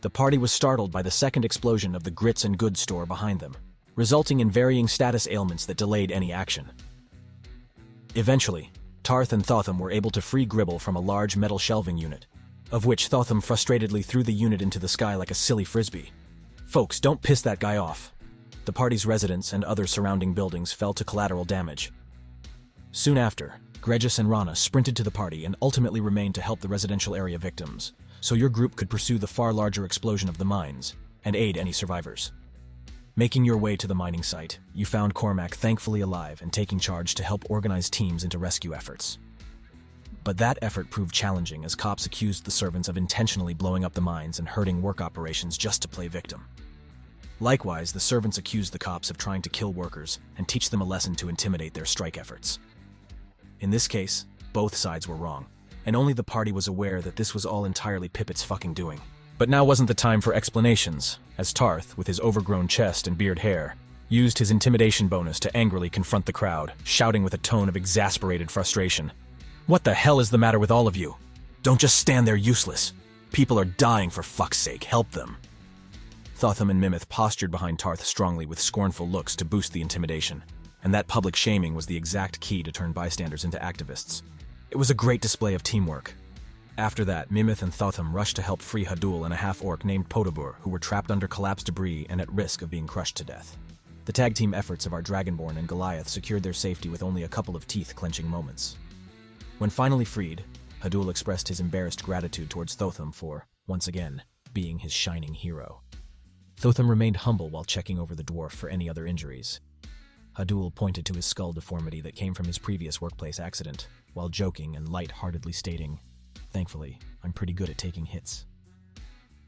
The party was startled by the second explosion of the grits and goods store behind them, resulting in varying status ailments that delayed any action. Eventually, Tarth and Thotham were able to free Gribble from a large metal shelving unit, of which Thotham frustratedly threw the unit into the sky like a silly frisbee. Folks, don't piss that guy off. The party's residents and other surrounding buildings fell to collateral damage. Soon after, Gregis and Rana sprinted to the party and ultimately remained to help the residential area victims, so your group could pursue the far larger explosion of the mines and aid any survivors. Making your way to the mining site, you found Cormac thankfully alive and taking charge to help organize teams into rescue efforts. But that effort proved challenging as cops accused the servants of intentionally blowing up the mines and hurting work operations just to play victim. Likewise, the servants accused the cops of trying to kill workers and teach them a lesson to intimidate their strike efforts. In this case, both sides were wrong, and only the party was aware that this was all entirely Pippet's fucking doing. But now wasn't the time for explanations, as Tarth, with his overgrown chest and beard hair, used his intimidation bonus to angrily confront the crowd, shouting with a tone of exasperated frustration. "What the hell is the matter with all of you? Don't just stand there useless. People are dying, for fuck's sake, help them." Thotham and Mimith postured behind Tarth strongly with scornful looks to boost the intimidation, and that public shaming was the exact key to turn bystanders into activists. It was a great display of teamwork. After that, Mimith and Thotham rushed to help free Hadul and a half-orc named Potobur, who were trapped under collapsed debris and at risk of being crushed to death. The tag team efforts of our Dragonborn and Goliath secured their safety with only a couple of teeth-clenching moments. When finally freed, Hadul expressed his embarrassed gratitude towards Thotham for, once again, being his shining hero. Thotham remained humble while checking over the dwarf for any other injuries. Hadul pointed to his skull deformity that came from his previous workplace accident, while joking and light-heartedly stating, "Thankfully, I'm pretty good at taking hits."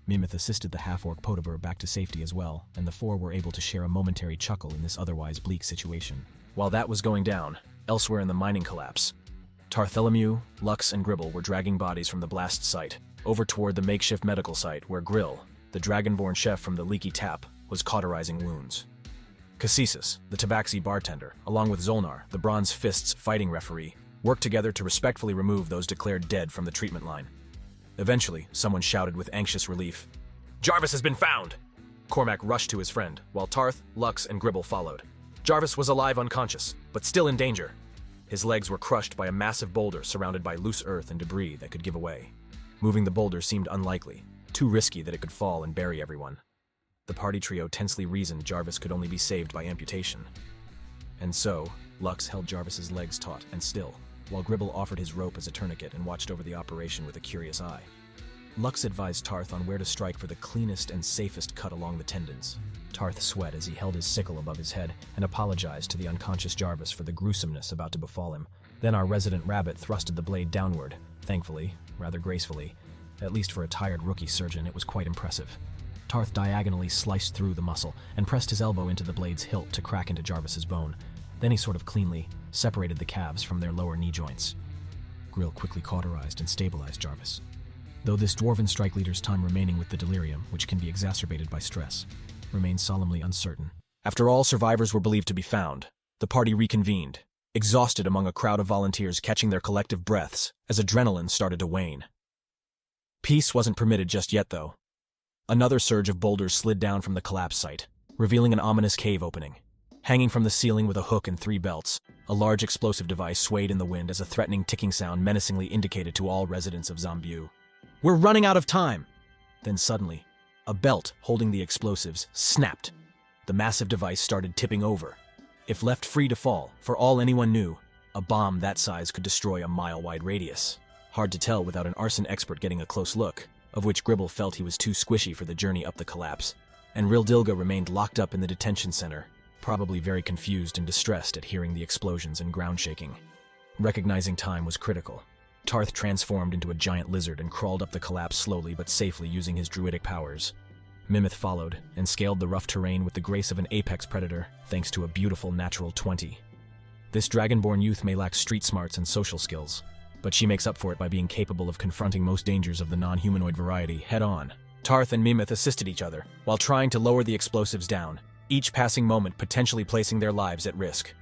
Mimith assisted the half-orc Potobur back to safety as well, and the four were able to share a momentary chuckle in this otherwise bleak situation. While that was going down, elsewhere in the mining collapse, Tartholomew, Lux, and Gribble were dragging bodies from the blast site over toward the makeshift medical site where Grill, the Dragonborn chef from the leaky tap, was cauterizing wounds. Cassis, the Tabaxi bartender, along with Zolnar, the Bronze Fists fighting referee, worked together to respectfully remove those declared dead from the treatment line. Eventually, someone shouted with anxious relief, "Jarvis has been found!" Cormac rushed to his friend, while Tarth, Lux, and Gribble followed. Jarvis was alive unconscious, but still in danger. His legs were crushed by a massive boulder surrounded by loose earth and debris that could give away. Moving the boulder seemed unlikely, too risky that it could fall and bury everyone. The party trio tensely reasoned Jarvis could only be saved by amputation. And so, Lux held Jarvis's legs taut and still, while Gribble offered his rope as a tourniquet and watched over the operation with a curious eye. Lux advised Tarth on where to strike for the cleanest and safest cut along the tendons. Tarth sweat as he held his sickle above his head and apologized to the unconscious Jarvis for the gruesomeness about to befall him. Then our resident rabbit thrusted the blade downward, thankfully, rather gracefully. At least for a tired rookie surgeon, it was quite impressive. Tarth diagonally sliced through the muscle and pressed his elbow into the blade's hilt to crack into Jarvis's bone. Then he sort of cleanly separated the calves from their lower knee joints. Grill quickly cauterized and stabilized Jarvis, though this dwarven strike leader's time remaining with the delirium, which can be exacerbated by stress, remains solemnly uncertain. After all survivors were believed to be found, the party reconvened, exhausted among a crowd of volunteers catching their collective breaths as adrenaline started to wane. Peace wasn't permitted just yet, though. Another surge of boulders slid down from the collapse site, revealing an ominous cave opening. Hanging from the ceiling with a hook and 3 belts, a large explosive device swayed in the wind as a threatening ticking sound menacingly indicated to all residents of Zambu, "We're running out of time!" Then suddenly, a belt holding the explosives snapped. The massive device started tipping over. If left free to fall, for all anyone knew, a bomb that size could destroy a mile-wide radius. Hard to tell without an arson expert getting a close look, of which Gribble felt he was too squishy for the journey up the collapse, and Rildilga remained locked up in the detention center, probably very confused and distressed at hearing the explosions and ground shaking. Recognizing time was critical. Tarth transformed into a giant lizard and crawled up the collapse slowly but safely using his druidic powers. Mimith followed and scaled the rough terrain with the grace of an apex predator, thanks to a beautiful natural 20. This dragonborn youth may lack street smarts and social skills, but she makes up for it by being capable of confronting most dangers of the non-humanoid variety head-on. Tarth and Mimith assisted each other while trying to lower the explosives down, each passing moment potentially placing their lives at risk.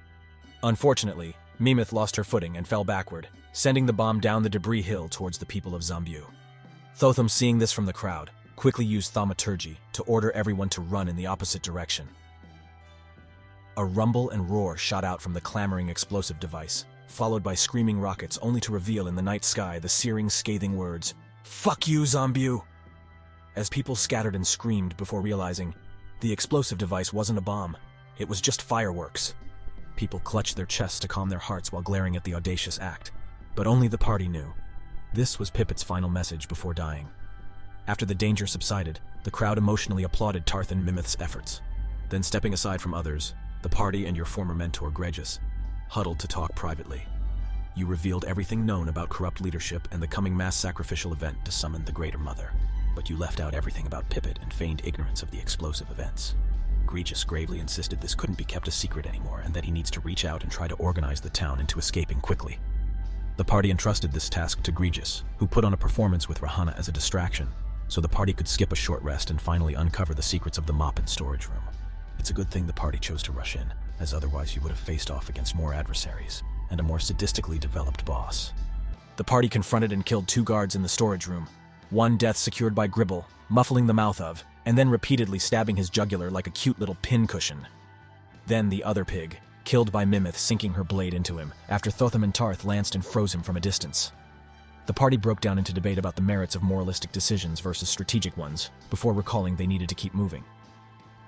Unfortunately, Mimith lost her footing and fell backward, sending the bomb down the debris hill towards the people of Zambu. Thotham, seeing this from the crowd, quickly used thaumaturgy to order everyone to run in the opposite direction. A rumble and roar shot out from the clamoring explosive device, followed by screaming rockets only to reveal in the night sky the searing, scathing words, "Fuck you, zombie!" As people scattered and screamed before realizing, the explosive device wasn't a bomb, it was just fireworks. People clutched their chests to calm their hearts while glaring at the audacious act, but only the party knew. This was Pippet's final message before dying. After the danger subsided, the crowd emotionally applauded Tarth and Mimith's efforts. Then, stepping aside from others, the party and your former mentor, Gregis, huddled to talk privately. You revealed everything known about corrupt leadership and the coming mass sacrificial event to summon the Greater Mother, but you left out everything about Pippet and feigned ignorance of the explosive events. Gregis gravely insisted this couldn't be kept a secret anymore and that he needs to reach out and try to organize the town into escaping quickly. The party entrusted this task to Gregis, who put on a performance with Rahana as a distraction, so the party could skip a short rest and finally uncover the secrets of the mop and storage room. It's a good thing the party chose to rush in, as otherwise you would have faced off against more adversaries and a more sadistically developed boss. The party confronted and killed 2 guards in the storage room, one death secured by Gribble, muffling the mouth of, and then repeatedly stabbing his jugular like a cute little pincushion. Then the other pig, killed by Mimith sinking her blade into him, after Thotham and Tarth lanced and froze him from a distance. The party broke down into debate about the merits of moralistic decisions versus strategic ones, before recalling they needed to keep moving.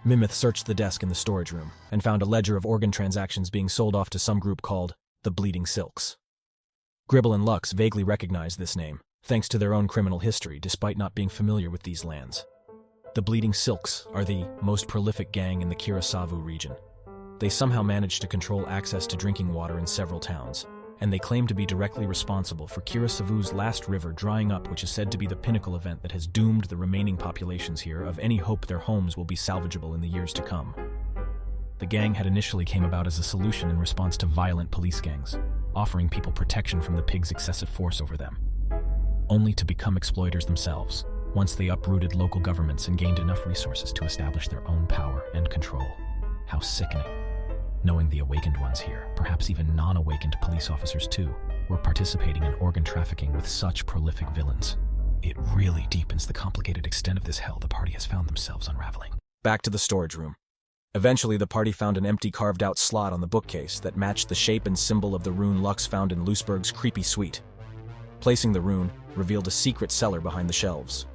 Mimith searched the desk in the storage room, and found a ledger of organ transactions being sold off to some group called the Bleeding Silks. Gribble and Lux vaguely recognized this name, thanks to their own criminal history despite not being familiar with these lands. The Bleeding Silks are the most prolific gang in the Kirasavu region. They somehow managed to control access to drinking water in several towns, and they claim to be directly responsible for Kirasavu's last river drying up, which is said to be the pinnacle event that has doomed the remaining populations here of any hope their homes will be salvageable in the years to come. The gang had initially came about as a solution in response to violent police gangs, offering people protection from the pigs' excessive force over them, only to become exploiters themselves, once they uprooted local governments and gained enough resources to establish their own power and control. How sickening. Knowing the awakened ones here, perhaps even non-awakened police officers too, were participating in organ trafficking with such prolific villains. It really deepens the complicated extent of this hell the party has found themselves unraveling. Back to the storage room. Eventually, the party found an empty carved-out slot on the bookcase that matched the shape and symbol of the rune Lux found in Looseberg's creepy suite. Placing the rune revealed a secret cellar behind the shelves.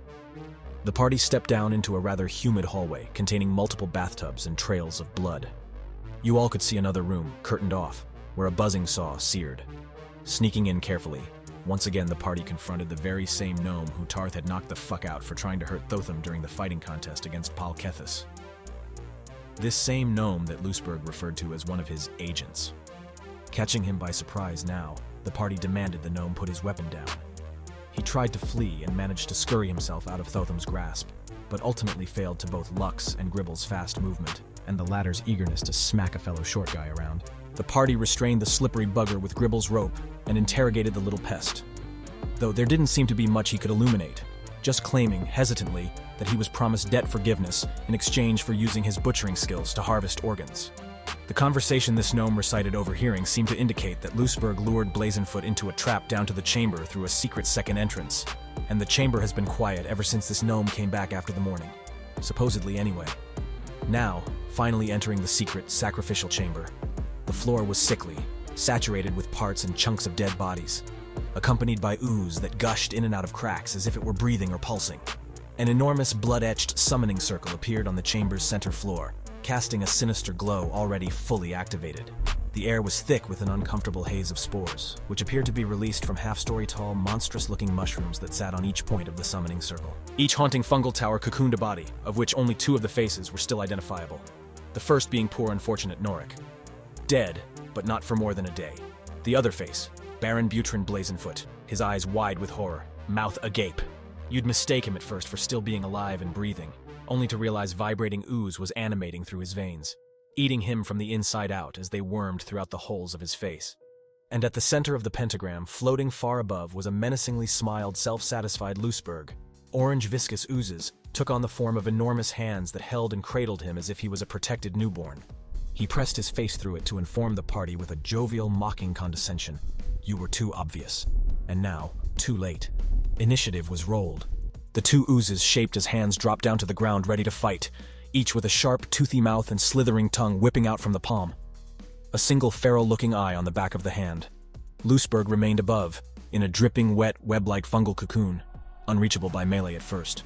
The party stepped down into a rather humid hallway containing multiple bathtubs and trails of blood. You all could see another room, curtained off, where a buzzing saw seared. Sneaking in carefully, once again the party confronted the very same gnome who Tarth had knocked the fuck out for trying to hurt Thotham during the fighting contest against Palkethis. This same gnome that Looseberg referred to as one of his agents. Catching him by surprise now, the party demanded the gnome put his weapon down. He tried to flee and managed to scurry himself out of Thotham's grasp, but ultimately failed to both Lux and Gribble's fast movement, and the latter's eagerness to smack a fellow short guy around. The party restrained the slippery bugger with Gribble's rope and interrogated the little pest, though there didn't seem to be much he could illuminate, just claiming, hesitantly, that he was promised debt forgiveness in exchange for using his butchering skills to harvest organs. The conversation this gnome recited overhearing seemed to indicate that Looseberg lured Blazenfoot into a trap down to the chamber through a secret second entrance, and the chamber has been quiet ever since this gnome came back after the morning. Supposedly anyway. Now, finally entering the secret sacrificial chamber, the floor was sickly, saturated with parts and chunks of dead bodies, accompanied by ooze that gushed in and out of cracks as if it were breathing or pulsing. An enormous blood-etched summoning circle appeared on the chamber's center floor, casting a sinister glow already fully activated. The air was thick with an uncomfortable haze of spores, which appeared to be released from half-story-tall, monstrous-looking mushrooms that sat on each point of the summoning circle. Each haunting fungal tower cocooned a body, of which only 2 of the faces were still identifiable. The first being poor unfortunate Norik. Dead, but not for more than a day. The other face, Baron Butrin Blazenfoot, his eyes wide with horror, mouth agape. You'd mistake him at first for still being alive and breathing, only to realize vibrating ooze was animating through his veins, eating him from the inside out as they wormed throughout the holes of his face. And at the center of the pentagram, floating far above, was a menacingly smiled, self-satisfied Looseberg. Orange viscous oozes took on the form of enormous hands that held and cradled him as if he was a protected newborn. He pressed his face through it to inform the party with a jovial, mocking condescension. You were too obvious. And now, too late. Initiative was rolled. The two oozes shaped as hands dropped down to the ground ready to fight, each with a sharp, toothy mouth and slithering tongue whipping out from the palm. A single feral-looking eye on the back of the hand. Looseberg remained above, in a dripping, wet, web-like fungal cocoon, unreachable by melee at first.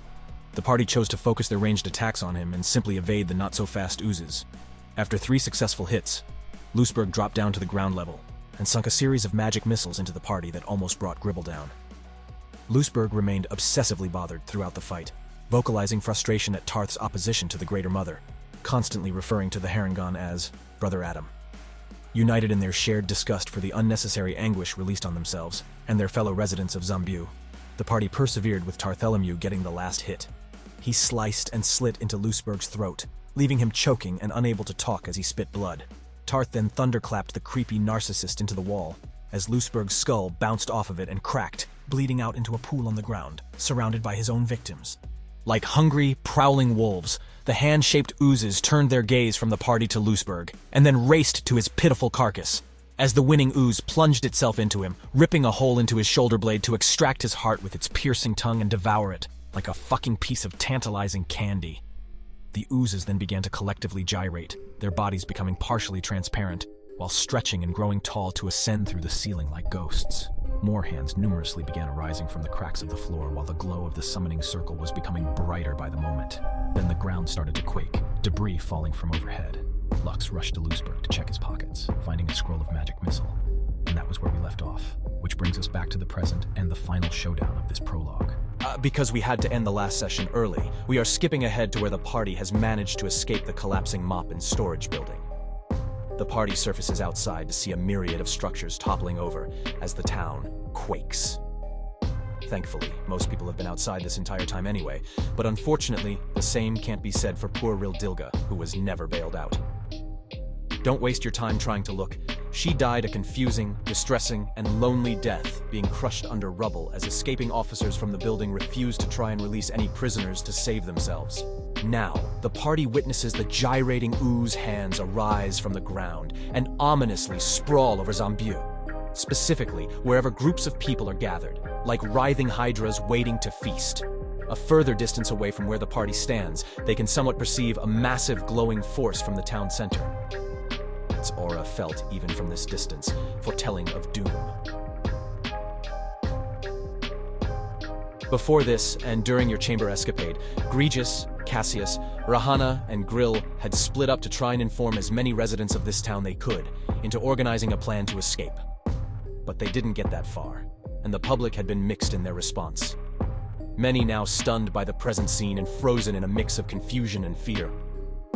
The party chose to focus their ranged attacks on him and simply evade the not-so-fast oozes. After 3 successful hits, Looseberg dropped down to the ground level and sunk a series of magic missiles into the party that almost brought Gribble down. Looseberg remained obsessively bothered throughout the fight, vocalizing frustration at Tarth's opposition to the Greater Mother, constantly referring to the Harengon as Brother Adam. United in their shared disgust for the unnecessary anguish released on themselves and their fellow residents of Zambu, the party persevered with Tartholomew getting the last hit. He sliced and slit into Looseberg's throat, leaving him choking and unable to talk as he spit blood. Tarth then thunderclapped the creepy narcissist into the wall, as Looseberg's skull bounced off of it and cracked, bleeding out into a pool on the ground, surrounded by his own victims. Like hungry, prowling wolves, the hand-shaped oozes turned their gaze from the party to Looseberg, and then raced to his pitiful carcass. As the winning ooze plunged itself into him, ripping a hole into his shoulder blade to extract his heart with its piercing tongue and devour it, like a fucking piece of tantalizing candy. The oozes then began to collectively gyrate, their bodies becoming partially transparent, while stretching and growing tall to ascend through the ceiling like ghosts. More hands numerously began arising from the cracks of the floor while the glow of the summoning circle was becoming brighter by the moment. Then the ground started to quake, debris falling from overhead. Lux rushed to Looseberg to check his pockets, finding a scroll of magic missile. And that was where we left off, which brings us back to the present and the final showdown of this prologue. Because we had to end the last session early, we are skipping ahead to where the party has managed to escape the collapsing mop and storage building. The party surfaces outside to see a myriad of structures toppling over as the town quakes. Thankfully, most people have been outside this entire time anyway, but unfortunately, the same can't be said for poor Rildilga, who was never bailed out. Don't waste your time trying to look. She died a confusing, distressing, and lonely death, being crushed under rubble as escaping officers from the building refused to try and release any prisoners to save themselves. Now, the party witnesses the gyrating ooze hands arise from the ground and ominously sprawl over Zambu, specifically wherever groups of people are gathered, like writhing hydras waiting to feast. A further distance away from where the party stands, they can somewhat perceive a massive glowing force from the town center. Its aura felt even from this distance, foretelling of doom. Before this, and during your chamber escapade, Gregis, Cassius, Rahana, and Grill had split up to try and inform as many residents of this town they could into organizing a plan to escape. But they didn't get that far, and the public had been mixed in their response. Many now stunned by the present scene and frozen in a mix of confusion and fear,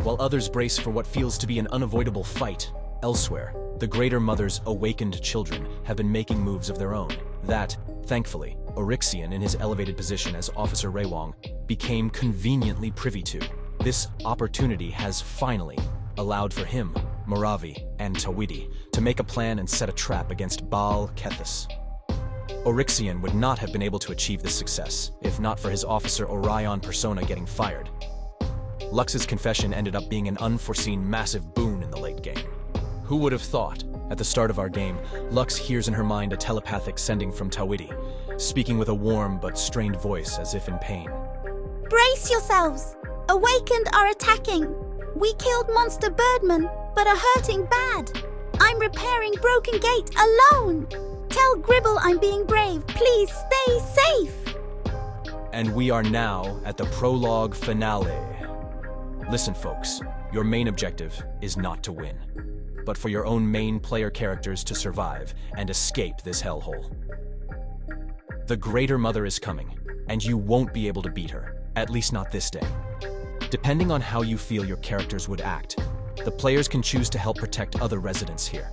while others brace for what feels to be an unavoidable fight. Elsewhere, the Greater Mother's awakened children have been making moves of their own that, thankfully, Oryxian, in his elevated position as Officer Raywong, became conveniently privy to. This opportunity has finally allowed for him, Moravi, and Tawidi to make a plan and set a trap against Baal Kethis. Oryxian would not have been able to achieve this success if not for his officer Orion persona getting fired. Lux's confession ended up being an unforeseen massive boon in the late game. Who would have thought? At the start of our game, Lux hears in her mind a telepathic sending from Tawidi, speaking with a warm but strained voice as if in pain. Brace yourselves! Awakened are attacking! We killed monster birdmen, but are hurting bad! I'm repairing broken gate alone! Tell Gribble I'm being brave, please stay safe! And we are now at the prologue finale. Listen folks, your main objective is not to win, but for your own main player characters to survive and escape this hellhole. The Greater Mother is coming, and you won't be able to beat her, at least not this day. Depending on how you feel your characters would act, the players can choose to help protect other residents here.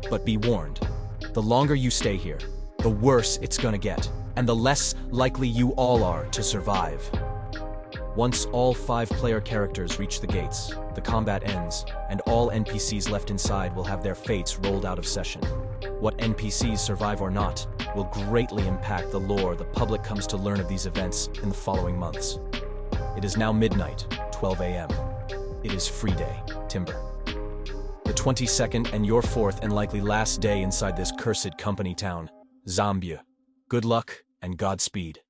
But be warned, the longer you stay here, the worse it's gonna get, and the less likely you all are to survive. Once all 5 player characters reach the gates, the combat ends, and all NPCs left inside will have their fates rolled out of session. What NPCs survive or not will greatly impact the lore the public comes to learn of these events in the following months. It is now midnight, 12 a.m. It is free day, Timber. The 22nd and your 4th and likely last day inside this cursed company town, Zambu. Good luck and Godspeed.